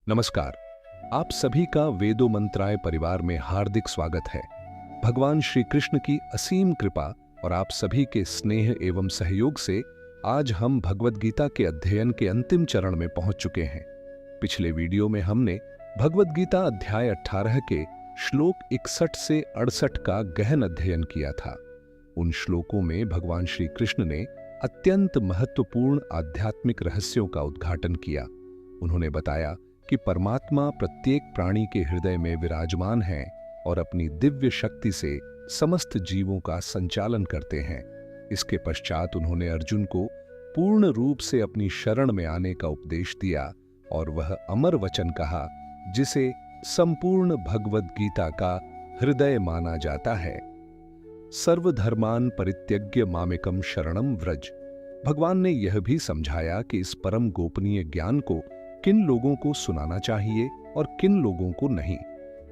नमस्कार। आप सभी का वेदो मंत्राय परिवार में हार्दिक स्वागत है। भगवान श्री कृष्ण की असीम कृपा और आप सभी के स्नेह एवं सहयोग से आज हम भगवद गीता के अध्ययन के अंतिम चरण में पहुंच चुके हैं। पिछले वीडियो में हमने भगवद गीता अध्याय 18 के श्लोक 61 से 68 का गहन अध्ययन किया था। उन श्लोकों में भगवान श्री कृष्ण ने अत्यंत महत्वपूर्ण आध्यात्मिक रहस्यों का उद्घाटन किया। उन्होंने बताया कि परमात्मा प्रत्येक प्राणी के हृदय में विराजमान हैं और अपनी दिव्य शक्ति से समस्त जीवों का संचालन करते हैं। इसके पश्चात उन्होंने अर्जुन को पूर्ण रूप से अपनी शरण में आने का उपदेश दिया और वह अमर वचन कहा जिसे संपूर्ण भगवद गीता का हृदय माना जाता है। सर्वधर्मान परित्यज्य मामेकम शरणम व्रज। भगवान ने यह भी समझाया कि इस परम गोपनीय ज्ञान को किन लोगों को सुनाना चाहिए और किन लोगों को नहीं।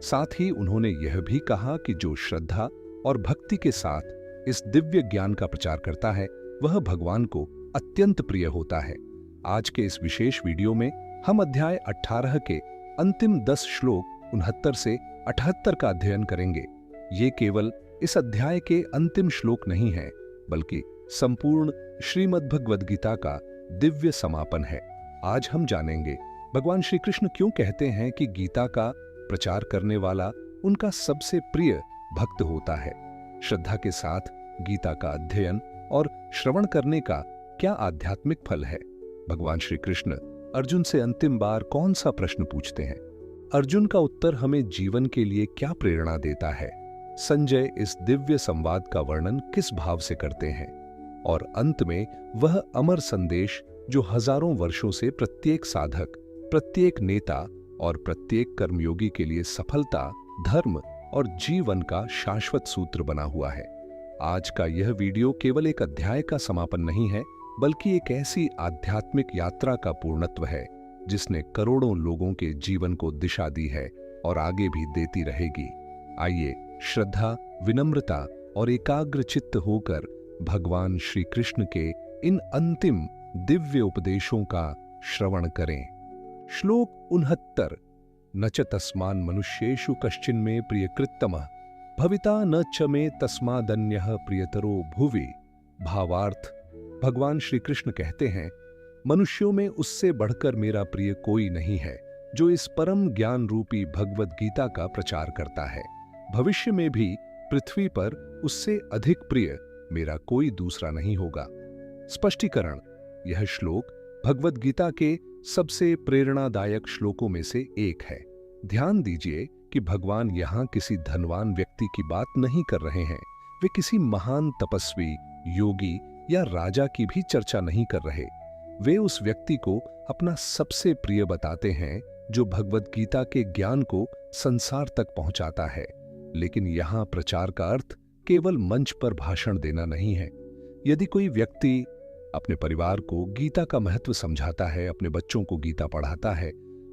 साथ ही उन्होंने यह भी कहा कि जो श्रद्धा और भक्ति के साथ इस दिव्य ज्ञान का प्रचार करता है वह भगवान को अत्यंत प्रिय होता है। आज के इस विशेष वीडियो में हम अध्याय 18 के अंतिम 10 श्लोक 69 से 78 का अध्ययन करेंगे। ये केवल इस अध्याय के अंतिम श्लोक नहीं है, बल्कि संपूर्ण श्रीमद् भगवद गीता का दिव्य समापन है। आज हम जानेंगे भगवान श्री कृष्ण क्यों कहते हैं कि गीता का प्रचार करने वाला उनका सबसे प्रिय भक्त होता है। श्रद्धा के साथ गीता का अध्ययन और श्रवण करने का क्या आध्यात्मिक फल है। भगवान श्री कृष्ण अर्जुन से अंतिम बार कौन सा प्रश्न पूछते हैं। अर्जुन का उत्तर हमें जीवन के लिए क्या प्रेरणा देता है। संजय इस दिव्य संवाद का वर्णन किस भाव से करते हैं और अंत में वह अमर संदेश जो हजारों वर्षों से प्रत्येक साधक, प्रत्येक नेता और प्रत्येक कर्मयोगी के लिए सफलता, धर्म और जीवन का शाश्वत सूत्र बना हुआ है। आज का यह वीडियो केवल एक अध्याय का समापन नहीं है, बल्कि एक ऐसी आध्यात्मिक यात्रा का पूर्णत्व है जिसने करोड़ों लोगों के जीवन को दिशा दी है और आगे भी देती रहेगी। आइए श्रद्धा, विनम्रता और एकाग्र चित्त होकर भगवान श्री कृष्ण के इन अंतिम दिव्य उपदेशों का श्रवण करें। श्लोक 69। न च तस्मान् मनुष्येषु कश्चिन्मे प्रियकृत्तमः भविता न च मे तस्मादन्यः प्रियतरो भुवि। भावार्थ, भगवान श्री कृष्ण कहते हैं, मनुष्यों में उससे बढ़कर मेरा प्रिय कोई नहीं है जो इस परम ज्ञान रूपी भगवद गीता का प्रचार करता है। भविष्य में भी पृथ्वी पर उससे अधिक प्रिय मेरा कोई दूसरा नहीं होगा। स्पष्टीकरण, यह श्लोक भगवद गीता के सबसे प्रेरणादायक श्लोकों में से एक है। ध्यान दीजिए कि भगवान यहाँ किसी धनवान व्यक्ति की बात नहीं कर रहे हैं। वे किसी महान तपस्वी, योगी या राजा की भी चर्चा नहीं कर रहे। वे उस व्यक्ति को अपना सबसे प्रिय बताते हैं जो भगवद गीता के ज्ञान को संसार तक पहुंचाता है। लेकिन यहाँ प्रचार का अर्थ केवल मंच पर भाषण देना नहीं है। यदि कोई व्यक्ति अपने परिवार को गीता का महत्व समझाता है, अपने बच्चों को गीता पढ़ाता है,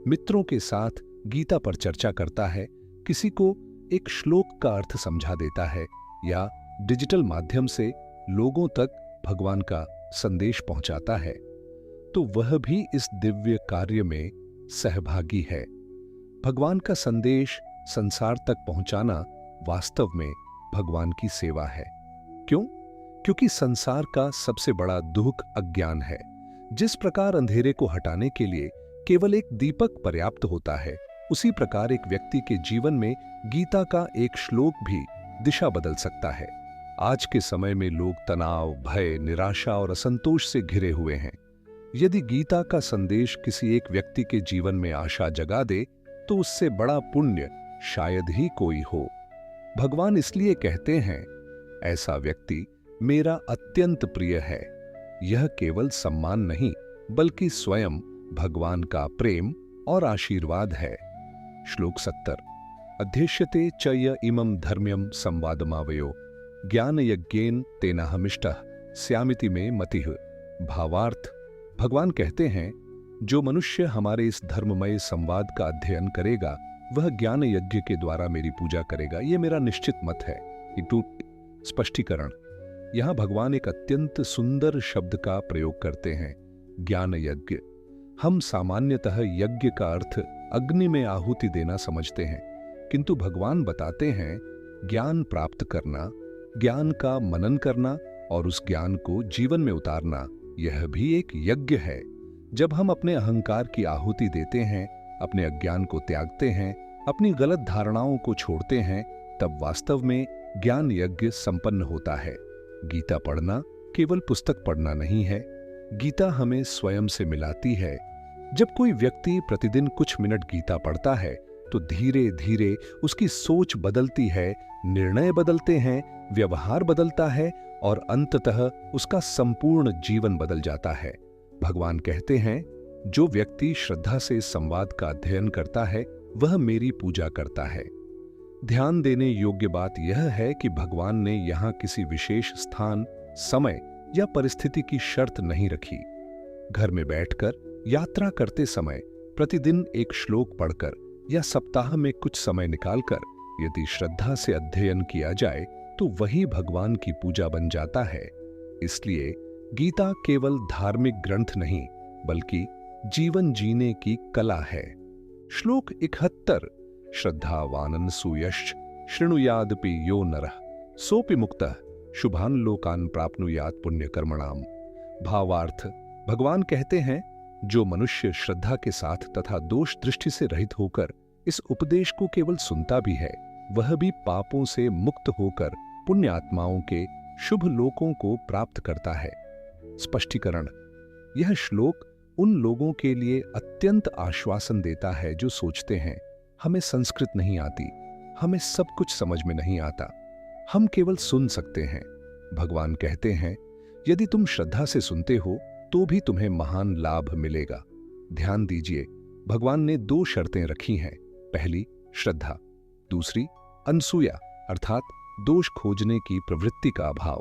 मित्रों के साथ गीता पर चर्चा करता है, किसी को एक श्लोक का अर्थ समझा देता है या डिजिटल माध्यम से लोगों तक भगवान का संदेश पहुंचाता है, तो वह भी इस दिव्य कार्य में सहभागी है। भगवान का संदेश संसार तक पहुंचाना वास्तव में भगवान की सेवा है। क्यों? क्योंकि संसार का सबसे बड़ा दुख अज्ञान है। जिस प्रकार अंधेरे को हटाने के लिए केवल एक दीपक पर्याप्त होता है, उसी प्रकार एक व्यक्ति के जीवन में गीता का एक श्लोक भी दिशा बदल सकता है। आज के समय में लोग तनाव, भय, निराशा और असंतोष से घिरे हुए हैं। यदि गीता का संदेश किसी एक व्यक्ति के जीवन में आशा जगा दे, तो उससे बड़ा पुण्य शायद ही कोई हो। भगवान इसलिए कहते हैं, ऐसा व्यक्ति मेरा अत्यंत प्रिय है। यह केवल सम्मान नहीं, बल्कि स्वयं भगवान का प्रेम और आशीर्वाद है। श्लोक 70। अध्येष्यते च य इमं धर्म्यं संवादमावयो ज्ञान यज्ञेन तेनाहमिष्टः स्यामिति में मतिः। भावार्थ, भगवान कहते हैं, जो मनुष्य हमारे इस धर्ममय संवाद का अध्ययन करेगा वह ज्ञान यज्ञ के द्वारा मेरी पूजा करेगा। ये मेरा निश्चित मत है। स्पष्टीकरण, यहाँ भगवान एक अत्यंत सुंदर शब्द का प्रयोग करते हैं, ज्ञान यज्ञ। हम सामान्यतः यज्ञ का अर्थ अग्नि में आहुति देना समझते हैं, किंतु भगवान बताते हैं ज्ञान प्राप्त करना, ज्ञान का मनन करना और उस ज्ञान को जीवन में उतारना, यह भी एक यज्ञ है। जब हम अपने अहंकार की आहुति देते हैं, अपने अज्ञान को त्यागते हैं, अपनी गलत धारणाओं को छोड़ते हैं, तब वास्तव में ज्ञान यज्ञ संपन्न होता है। गीता पढ़ना केवल पुस्तक पढ़ना नहीं है, गीता हमें स्वयं से मिलाती है। जब कोई व्यक्ति प्रतिदिन कुछ मिनट गीता पढ़ता है तो धीरे धीरे उसकी सोच बदलती है, निर्णय बदलते हैं, व्यवहार बदलता है और अंततः उसका संपूर्ण जीवन बदल जाता है। भगवान कहते हैं, जो व्यक्ति श्रद्धा से संवाद का अध्ययन करता है वह मेरी पूजा करता है। ध्यान देने योग्य बात यह है कि भगवान ने यहाँ किसी विशेष स्थान, समय या परिस्थिति की शर्त नहीं रखी। घर में बैठकर, यात्रा करते समय, प्रतिदिन एक श्लोक पढ़कर या सप्ताह में कुछ समय निकालकर यदि श्रद्धा से अध्ययन किया जाए तो वही भगवान की पूजा बन जाता है। इसलिए गीता केवल धार्मिक ग्रंथ नहीं बल्कि जीवन जीने की कला है। श्लोक 71 श्रद्धावानन सुयश्च शृणुयादपि यो नरः सोपि मुक्तः शुभान लोकान प्राप्नुयात् पुण्य कर्मणाम। भावार्थ, भगवान कहते हैं, जो मनुष्य श्रद्धा के साथ तथा दोष दृष्टि से रहित होकर इस उपदेश को केवल सुनता भी है, वह भी पापों से मुक्त होकर पुण्य आत्माओं के शुभ लोकों को प्राप्त करता है। स्पष्टीकरण, यह श्लोक उन लोगों के लिए अत्यंत आश्वासन देता है जो सोचते हैं हमें संस्कृत नहीं आती, हमें सब कुछ समझ में नहीं आता, हम केवल सुन सकते हैं। भगवान कहते हैं, यदि तुम श्रद्धा से सुनते हो तो भी तुम्हें महान लाभ मिलेगा। ध्यान दीजिए, भगवान ने 2 शर्तें रखी हैं। पहली श्रद्धा, दूसरी अनसूया अर्थात दोष खोजने की प्रवृत्ति का अभाव।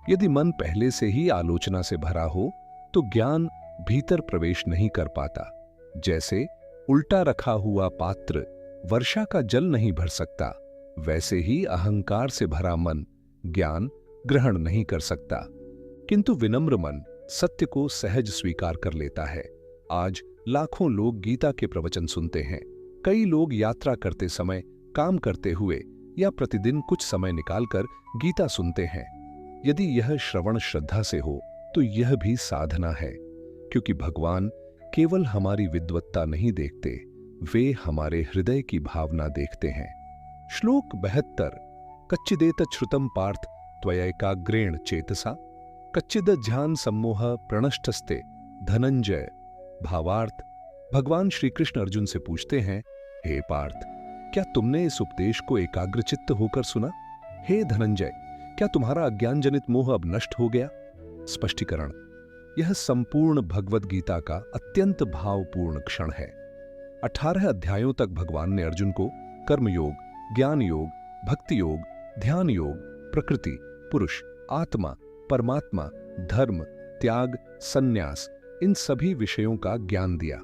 यदि मन पहले से ही आलोचना से भरा हो तो ज्ञान भीतर प्रवेश नहीं कर पाता। जैसे उल्टा रखा हुआ पात्र वर्षा का जल नहीं भर सकता, वैसे ही अहंकार से भरा मन ज्ञान ग्रहण नहीं कर सकता। किंतु विनम्र मन सत्य को सहज स्वीकार कर लेता है। आज लाखों लोग गीता के प्रवचन सुनते हैं। कई लोग यात्रा करते समय, काम करते हुए या प्रतिदिन कुछ समय निकालकर गीता सुनते हैं। यदि यह श्रवण श्रद्धा से हो तो यह भी साधना है, क्योंकि भगवान केवल हमारी विद्वत्ता नहीं देखते, वे हमारे हृदय की भावना देखते हैं। श्लोक 72 कच्चिदेतत् श्रुतं पार्थ त्वयैकाग्रेण चेतसा कच्चिद ध्यान सम्मोह प्रणष्टस्ते धनंजय। भावार्थ, भगवान श्री कृष्ण अर्जुन से पूछते हैं, हे पार्थ, क्या तुमने इस उपदेश को एकाग्रचित्त होकर सुना? हे धनंजय, क्या तुम्हारा अज्ञान जनित मोह अब नष्ट हो गया? स्पष्टीकरण, यह संपूर्ण भगवद गीता का अत्यंत भावपूर्ण क्षण है। 18 अध्यायों तक भगवान ने अर्जुन को कर्मयोग, ज्ञान योग, भक्ति योग, ध्यान योग, प्रकृति, पुरुष, आत्मा, परमात्मा, धर्म, त्याग, संन्यास, इन सभी विषयों का ज्ञान दिया।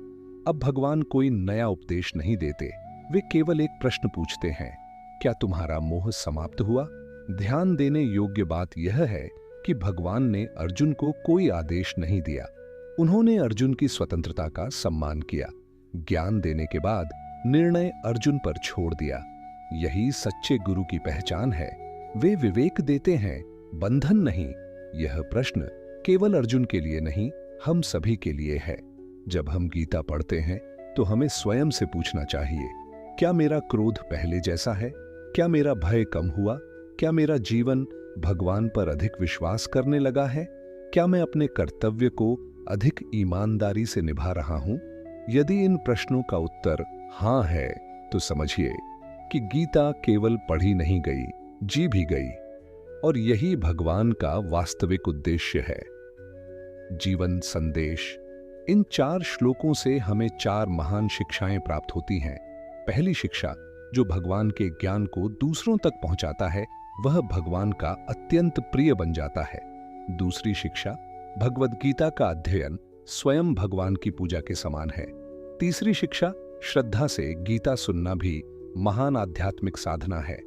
अब भगवान कोई नया उपदेश नहीं देते, वे केवल एक प्रश्न पूछते हैं, क्या तुम्हारा मोह समाप्त हुआ? ध्यान देने योग्य बात यह है कि भगवान ने अर्जुन को कोई आदेश नहीं दिया। उन्होंने अर्जुन की स्वतंत्रता का सम्मान किया। ज्ञान देने के बाद निर्णय अर्जुन पर छोड़ दिया। यही सच्चे गुरु की पहचान है। वे विवेक देते हैं, बंधन नहीं। यह प्रश्न केवल अर्जुन के लिए नहीं, हम सभी के लिए है। जब हम गीता पढ़ते हैं तो हमें स्वयं से पूछना चाहिए, क्या मेरा क्रोध पहले जैसा है? क्या मेरा भय कम हुआ? क्या मेरा जीवन भगवान पर अधिक विश्वास करने लगा है? क्या मैं अपने कर्तव्य को अधिक ईमानदारी से निभा रहा हूं? यदि इन प्रश्नों का उत्तर हां है तो समझिए कि गीता केवल पढ़ी नहीं गई, जी भी गई। और यही भगवान का वास्तविक उद्देश्य है। जीवन संदेश, इन 4 श्लोकों से हमें 4 महान शिक्षाएं प्राप्त होती हैं। पहली शिक्षा, जो भगवान के ज्ञान को दूसरों तक पहुंचाता है वह भगवान का अत्यंत प्रिय बन जाता है। दूसरी शिक्षा, भगवद गीता का अध्ययन स्वयं भगवान की पूजा के समान है। तीसरी शिक्षा, श्रद्धा से गीता सुनना भी महान आध्यात्मिक साधना है।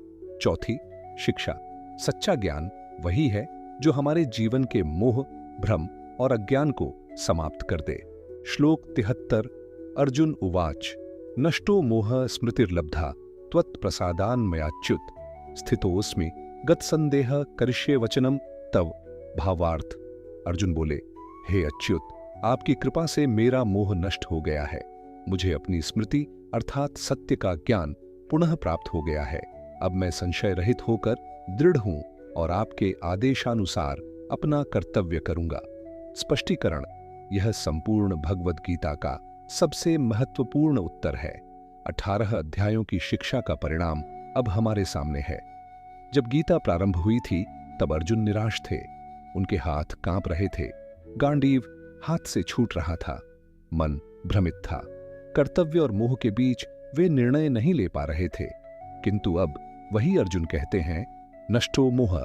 चौथी शिक्षा, सच्चा ज्ञान वही है जो हमारे जीवन के मोह, भ्रम और अज्ञान को समाप्त कर दे। श्लोक 73। अर्जुन उवाच नष्टो मोह स्मृतिर्लब्धा त्वत्प्रसादान्मयाच्युत स्थितोऽस्मि गतसंदेह करिष्ये वचनम तव। भावार्थ। अर्जुन बोले, हे अच्युत, आपकी कृपा से मेरा मोह नष्ट हो गया है। मुझे अपनी स्मृति अर्थात सत्य का ज्ञान पुनः प्राप्त हो गया है। अब मैं संशय रहित होकर दृढ़ हूं और आपके आदेशानुसार अपना कर्तव्य करूंगा। स्पष्टीकरण। यह संपूर्ण भगवद गीता का सबसे महत्वपूर्ण उत्तर है। 18 अध्यायों की शिक्षा का परिणाम अब हमारे सामने है। जब गीता प्रारंभ हुई थी तब अर्जुन निराश थे। उनके हाथ कांप रहे थे, गांडीव हाथ से छूट रहा था, मन भ्रमित था। कर्तव्य और मोह के बीच वे निर्णय नहीं ले पा रहे थे। किंतु अब वही अर्जुन कहते हैं, नष्टो मोह,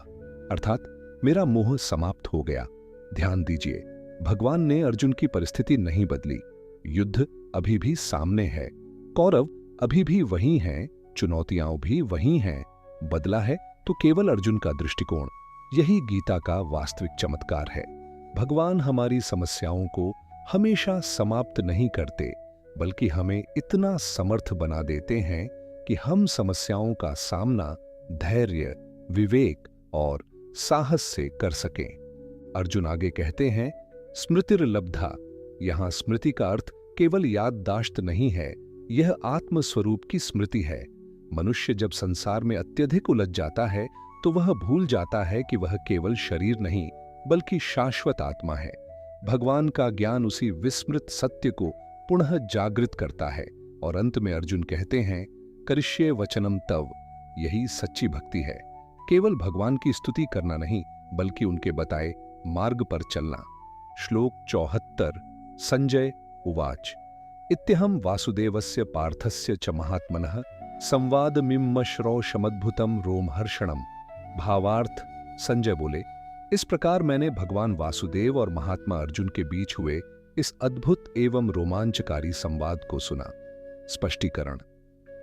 अर्थात मेरा मोह समाप्त हो गया। ध्यान दीजिए, भगवान ने अर्जुन की परिस्थिति नहीं बदली। युद्ध अभी भी सामने है, कौरव अभी भी वही हैं, चुनौतियां भी वही हैं। बदला है तो केवल अर्जुन का दृष्टिकोण। यही गीता का वास्तविक चमत्कार है। भगवान हमारी समस्याओं को हमेशा समाप्त नहीं करते, बल्कि हमें इतना समर्थ बना देते हैं कि हम समस्याओं का सामना धैर्य, विवेक और साहस से कर सकें। अर्जुन आगे कहते हैं, स्मृतिर्लब्धा। यहां स्मृति का अर्थ केवल याददाश्त नहीं है, यह आत्मस्वरूप की स्मृति है। मनुष्य जब संसार में अत्यधिक उलझ जाता है तो वह भूल जाता है कि वह केवल शरीर नहीं बल्कि शाश्वत आत्मा है। भगवान का ज्ञान उसी विस्मृत सत्य को पुनः जागृत करता है और अंत में अर्जुन कहते हैं, करिष्ये वचनम तव। यही सच्ची भक्ति है, केवल भगवान की स्तुति करना नहीं बल्कि उनके बताए मार्ग पर चलना। श्लोक 74। संजय उवाच इत्यहं वासुदेवस्य पार्थस्य च महात्मनः संवादमिम्मश्रौषमद्भुतं रोमहर्षणम्। भावार्थ। संजय बोले, इस प्रकार मैंने भगवान वासुदेव और महात्मा अर्जुन के बीच हुए इस अद्भुत एवं रोमांचकारी संवाद को सुना। स्पष्टीकरण।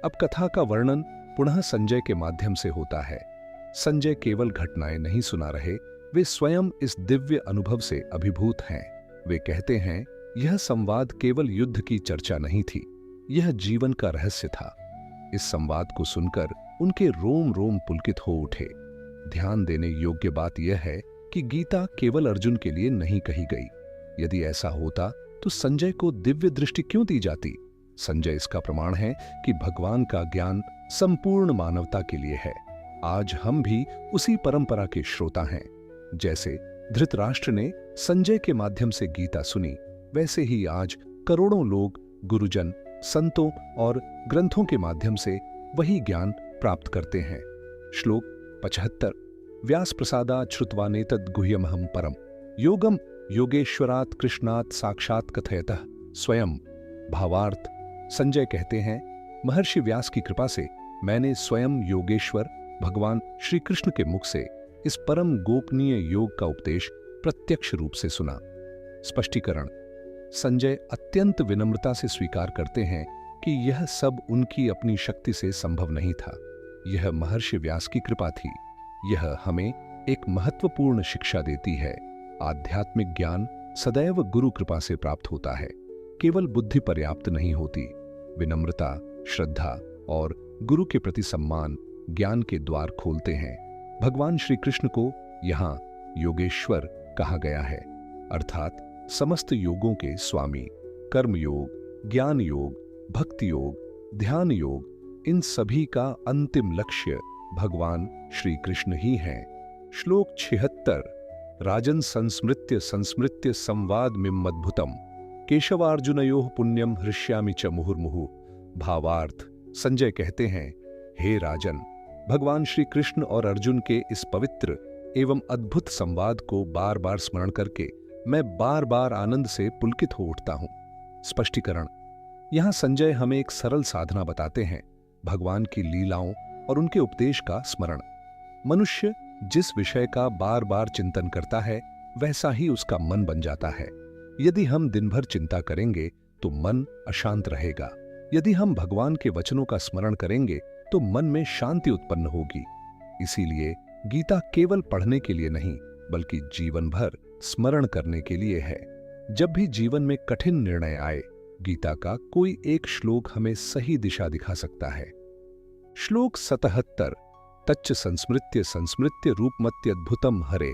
अब कथा का वर्णन पुनः संजय के माध्यम से होता है। संजय केवल घटनाएं नहीं सुना रहे, वे स्वयं इस दिव्य अनुभव से अभिभूत हैं। वे कहते हैं, यह संवाद केवल युद्ध की चर्चा नहीं थी, यह जीवन का रहस्य था। इस संवाद को सुनकर उनके रोम रोम पुलकित हो उठे। ध्यान देने योग्य बात यह है कि गीता केवल अर्जुन के लिए नहीं कही गई। यदि ऐसा होता तो संजय को दिव्य दृष्टि क्यों दी जाती? संजय इसका प्रमाण है कि भगवान का ज्ञान संपूर्ण मानवता के लिए है। आज हम भी उसी परंपरा के श्रोता हैं। जैसे धृतराष्ट्र ने संजय के माध्यम से गीता सुनी, वैसे ही आज करोड़ों लोग गुरुजन, संतों और ग्रंथों के माध्यम से वही ज्ञान प्राप्त करते हैं। श्लोक 75। व्यास प्रसादात् श्रुत्वा नेतद् गुह्यमहं परम योगम योगेश्वरात् कृष्णात् साक्षात् कथयतः स्वयं। भावार्थ। संजय कहते हैं, महर्षि व्यास की कृपा से मैंने स्वयं योगेश्वर भगवान श्री कृष्ण के मुख से इस परम गोपनीय योग का उपदेश प्रत्यक्ष रूप से सुना। स्पष्टीकरण। संजय अत्यंत विनम्रता से स्वीकार करते हैं कि यह सब उनकी अपनी शक्ति से संभव नहीं था, यह महर्षि व्यास की कृपा थी। यह हमें एक महत्वपूर्ण शिक्षा देती है। आध्यात्मिक ज्ञान सदैव गुरु कृपा से प्राप्त होता है। केवल बुद्धि पर्याप्त नहीं होती। विनम्रता, श्रद्धा और गुरु के प्रति सम्मान ज्ञान के द्वार खोलते हैं। भगवान श्री कृष्ण को यहाँ योगेश्वर कहा गया है, अर्थात समस्त योगों के स्वामी। कर्म योग, ज्ञान योग, भक्ति योग, ध्यान योग, इन सभी का अंतिम लक्ष्य भगवान श्री कृष्ण ही हैं। श्लोक 76। राजन संस्मृत्य संस्मृत्य संवादमिमद्भुतम् केशवार्जुनयोः पुण्यम हृष्यामि च मुहुर्मुहुः। भावार्थ। संजय कहते हैं, हे राजन, भगवान श्री कृष्ण और अर्जुन के इस पवित्र एवं अद्भुत संवाद को बार बार स्मरण करके मैं बार बार आनंद से पुलकित हो उठता हूं। स्पष्टीकरण। यहां संजय हमें एक सरल साधना बताते हैं, भगवान की लीलाओं और उनके उपदेश का स्मरण। मनुष्य जिस विषय का बार बार चिंतन करता है वैसा ही उसका मन बन जाता है। यदि हम दिन भर चिंता करेंगे तो मन अशांत रहेगा। यदि हम भगवान के वचनों का स्मरण करेंगे तो मन में शांति उत्पन्न होगी। इसीलिए गीता केवल पढ़ने के लिए नहीं बल्कि जीवन भर स्मरण करने के लिए है। जब भी जीवन में कठिन निर्णय आए, गीता का कोई एक श्लोक हमें सही दिशा दिखा सकता है। श्लोक 77। तच्च संस्मृत्य संस्मृत्य रूपमत्यद्भुतम हरे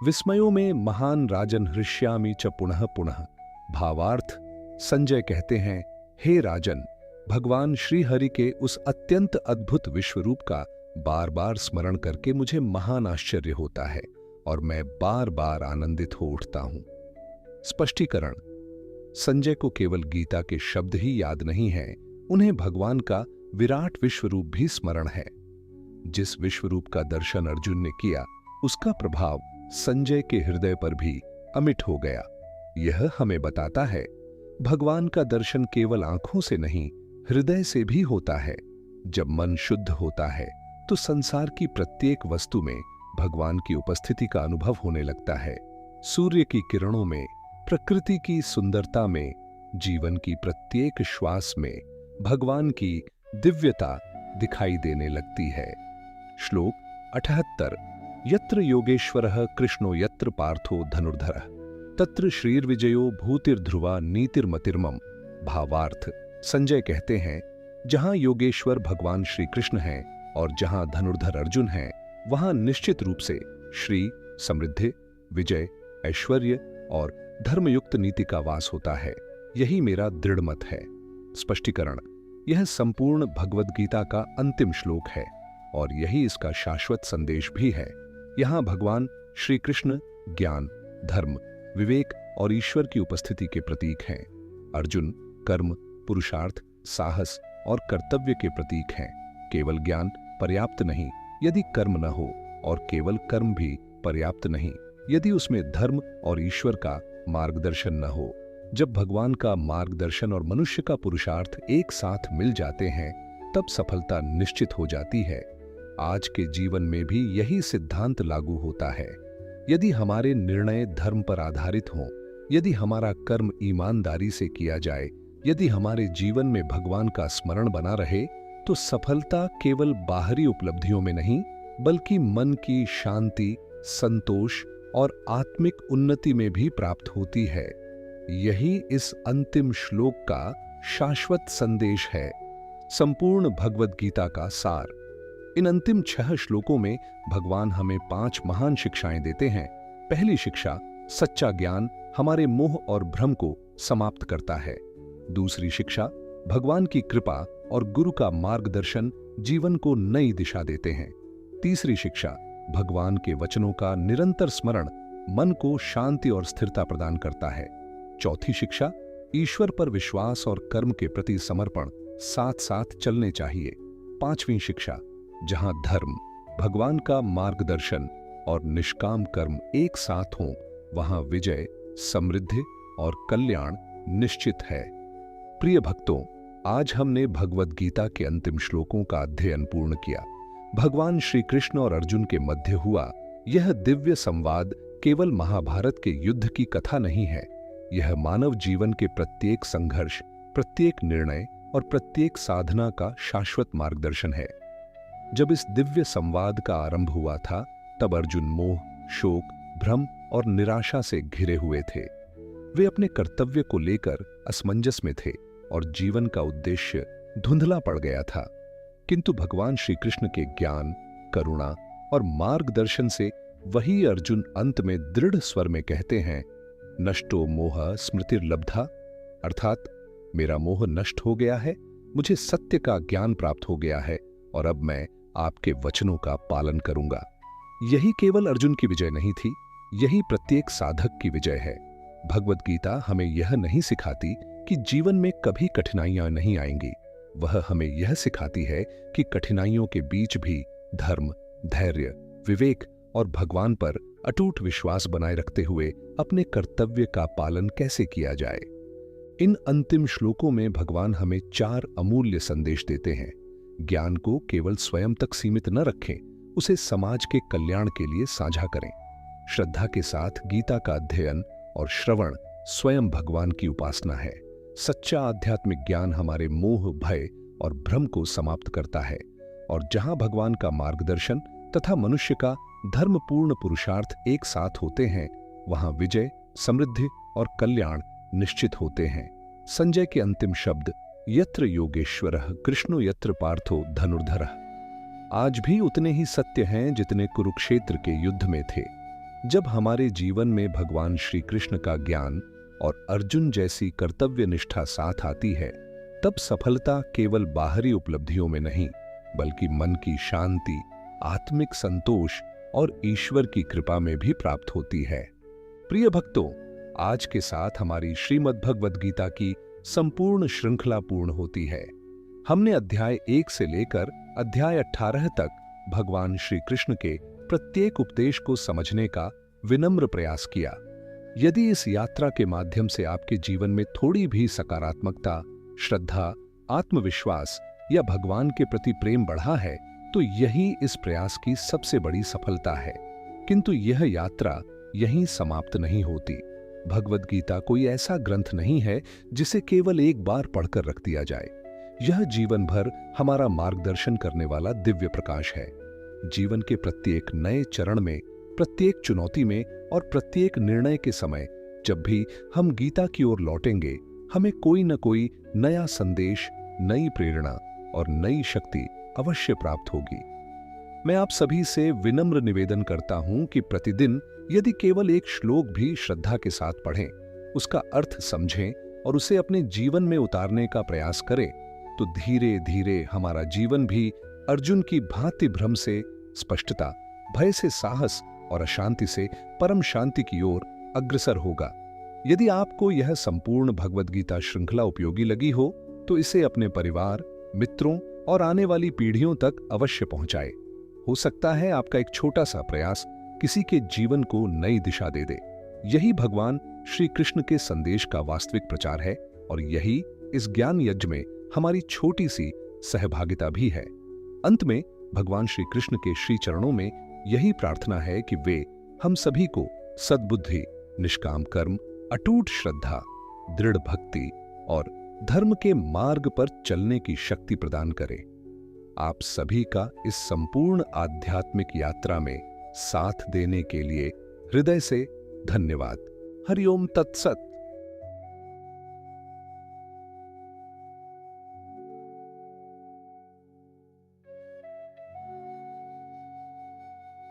विस्मयो में महान राजन हृष्यामि च पुनः पुनः। भावार्थ, संजय कहते हैं, हे राजन, भगवान श्री हरि के उस अत्यंत अद्भुत विश्वरूप का बार बार स्मरण करके मुझे महान आश्चर्य होता है और मैं बार बार आनंदित हो उठता हूं। स्पष्टीकरण: संजय को केवल गीता के शब्द ही याद नहीं हैं, उन्हें भगवान का विराट विश्वरूप भी स्मरण है। जिस विश्वरूप का दर्शन अर्जुन ने किया, उसका प्रभाव संजय के हृदय पर भी अमिट हो गया। यह हमें बताता है, भगवान का दर्शन केवल आंखों से नहीं, हृदय से भी होता है। जब मन शुद्ध होता है तो संसार की प्रत्येक वस्तु में भगवान की उपस्थिति का अनुभव होने लगता है। सूर्य की किरणों में, प्रकृति की सुंदरता में, जीवन की प्रत्येक श्वास में भगवान की दिव्यता दिखाई देने लगती है। श्लोक 78। यत्र योगेश्वरः कृष्णो यत्र पार्थो धनुर्धरः तत्र श्रीर्विजयो भूतिर्ध्रुवा नीतिर्मतिर्मम। भावार्थ, संजय कहते हैं, जहां योगेश्वर भगवान श्री कृष्ण हैं और जहां धनुर्धर अर्जुन हैं, वहां निश्चित रूप से श्री, समृद्धि, विजय, ऐश्वर्य और धर्मयुक्त नीति का वास होता है। यही मेरा दृढ़ मत है। स्पष्टीकरण: यह संपूर्ण भगवद गीता का अंतिम श्लोक है और यही इसका शाश्वत संदेश भी है। यहां भगवान श्री कृष्ण ज्ञान, धर्म, विवेक और ईश्वर की उपस्थिति के प्रतीक हैं। अर्जुन कर्म, पुरुषार्थ, साहस और कर्तव्य के प्रतीक हैं। केवल ज्ञान पर्याप्त नहीं यदि कर्म न हो, और केवल कर्म भी पर्याप्त नहीं यदि उसमें धर्म और ईश्वर का मार्गदर्शन न हो। जब भगवान का मार्गदर्शन और मनुष्य का पुरुषार्थ एक साथ मिल जाते हैं, तब सफलता निश्चित हो जाती है। आज के जीवन में भी यही सिद्धांत लागू होता है। यदि हमारे निर्णय धर्म पर आधारित हों, यदि हमारा कर्म ईमानदारी से किया जाए, यदि हमारे जीवन में भगवान का स्मरण बना रहे, तो सफलता केवल बाहरी उपलब्धियों में नहीं, बल्कि मन की शांति, संतोष और आत्मिक उन्नति में भी प्राप्त होती है। यही इस अंतिम श्लोक का शाश्वत संदेश है, संपूर्ण भगवद गीता का सार। इन अंतिम 6 श्लोकों में भगवान हमें 5 महान शिक्षाएं देते हैं। पहली शिक्षा, सच्चा ज्ञान हमारे मोह और भ्रम को समाप्त करता है। दूसरी शिक्षा, भगवान की कृपा और गुरु का मार्गदर्शन जीवन को नई दिशा देते हैं। तीसरी शिक्षा, भगवान के वचनों का निरंतर स्मरण मन को शांति और स्थिरता प्रदान करता है। चौथी शिक्षा, ईश्वर पर विश्वास और कर्म के प्रति समर्पण साथ साथ चलने चाहिए। पांचवी शिक्षा, जहां धर्म, भगवान का मार्गदर्शन और निष्काम कर्म एक साथ हों, वहां विजय, समृद्धि और कल्याण निश्चित है। प्रिय भक्तों, आज हमने भगवद गीता के अंतिम श्लोकों का अध्ययन पूर्ण किया। भगवान श्री कृष्ण और अर्जुन के मध्य हुआ यह दिव्य संवाद केवल महाभारत के युद्ध की कथा नहीं है। यह मानव जीवन के प्रत्येक संघर्ष, प्रत्येक निर्णय और प्रत्येक साधना का शाश्वत मार्गदर्शन है। जब इस दिव्य संवाद का आरंभ हुआ था, तब अर्जुन मोह, शोक, भ्रम और निराशा से घिरे हुए थे। वे अपने कर्तव्य को लेकर असमंजस में थे और जीवन का उद्देश्य धुंधला पड़ गया था। किंतु भगवान श्री कृष्ण के ज्ञान, करुणा और मार्गदर्शन से वही अर्जुन अंत में दृढ़ स्वर में कहते हैं, नष्टो मोह स्मृतिर्लब्धा, अर्थात मेरा मोह नष्ट हो गया है, मुझे सत्य का ज्ञान प्राप्त हो गया है और अब मैं आपके वचनों का पालन करूंगा। यही केवल अर्जुन की विजय नहीं थी, यही प्रत्येक साधक की विजय है। भगवद गीता हमें यह नहीं सिखाती कि जीवन में कभी कठिनाइयां नहीं आएंगी। वह हमें यह सिखाती है कि कठिनाइयों के बीच भी धर्म, धैर्य, विवेक और भगवान पर अटूट विश्वास बनाए रखते हुए अपने कर्तव्य का पालन कैसे किया जाए। इन अंतिम श्लोकों में भगवान हमें 4 अमूल्य संदेश देते हैं। ज्ञान को केवल स्वयं तक सीमित न रखें, उसे समाज के कल्याण के लिए साझा करें। श्रद्धा के साथ गीता का अध्ययन और श्रवण स्वयं भगवान की उपासना है। सच्चा आध्यात्मिक ज्ञान हमारे मोह, भय और भ्रम को समाप्त करता है, और जहां भगवान का मार्गदर्शन तथा मनुष्य का धर्मपूर्ण पुरुषार्थ एक साथ होते हैं, वहां विजय, समृद्धि और कल्याण निश्चित होते हैं। संजय के अंतिम शब्द यत्र योगेश्वरः कृष्णो यत्र पार्थो धनुर्धरः आज भी उतने ही सत्य हैं जितने कुरुक्षेत्र के युद्ध में थे। जब हमारे जीवन में भगवान श्री कृष्ण का ज्ञान और अर्जुन जैसी कर्तव्य निष्ठा साथ आती है, तब सफलता केवल बाहरी उपलब्धियों में नहीं, बल्कि मन की शांति, आत्मिक संतोष और ईश्वर की कृपा में भी प्राप्त होती है। प्रिय भक्तों, आज के साथ हमारी श्रीमद् भगवद गीता की संपूर्ण श्रृंखला पूर्ण होती है। हमने अध्याय 1 से लेकर अध्याय 18 तक भगवान श्री कृष्ण के प्रत्येक उपदेश को समझने का विनम्र प्रयास किया। यदि इस यात्रा के माध्यम से आपके जीवन में थोड़ी भी सकारात्मकता, श्रद्धा, आत्मविश्वास या भगवान के प्रति प्रेम बढ़ा है, तो यही इस प्रयास की सबसे बड़ी सफलता है। किंतु यह यात्रा यहीं समाप्त नहीं होती। भगवद गीता कोई ऐसा ग्रंथ नहीं है जिसे केवल एक बार पढ़कर रख दिया जाए। यह जीवन भर हमारा मार्गदर्शन करने वाला दिव्य प्रकाश है। जीवन के प्रत्येक नए चरण में, प्रत्येक चुनौती में और प्रत्येक निर्णय के समय जब भी हम गीता की ओर लौटेंगे, हमें कोई न कोई नया संदेश, नई प्रेरणा और नई शक्ति अवश्य प्राप्त होगी। मैं आप सभी से विनम्र निवेदन करता हूं कि प्रतिदिन यदि केवल एक श्लोक भी श्रद्धा के साथ पढ़ें, उसका अर्थ समझें और उसे अपने जीवन में उतारने का प्रयास करें, तो धीरे धीरे हमारा जीवन भी अर्जुन की भांति भ्रम से स्पष्टता, भय से साहस और अशांति से परम शांति की ओर अग्रसर होगा। यदि आपको यह संपूर्ण भगवद गीता श्रृंखला उपयोगी लगी हो, तो इसे अपने परिवार, मित्रों और आने वाली पीढ़ियों तक अवश्य पहुंचाए। हो सकता है आपका एक छोटा सा प्रयास किसी के जीवन को नई दिशा दे दे। यही भगवान श्री कृष्ण के संदेश का वास्तविक प्रचार है और यही इस ज्ञान यज्ञ में हमारी छोटी सी सहभागिता भी है। अंत में भगवान श्री कृष्ण के श्री चरणों में यही प्रार्थना है कि वे हम सभी को सद्बुद्धि, निष्काम कर्म, अटूट श्रद्धा, दृढ़ भक्ति और धर्म के मार्ग पर चलने की शक्ति प्रदान करें। आप सभी का इस संपूर्ण आध्यात्मिक यात्रा में साथ देने के लिए हृदय से धन्यवाद। हरि ओम तत्सत।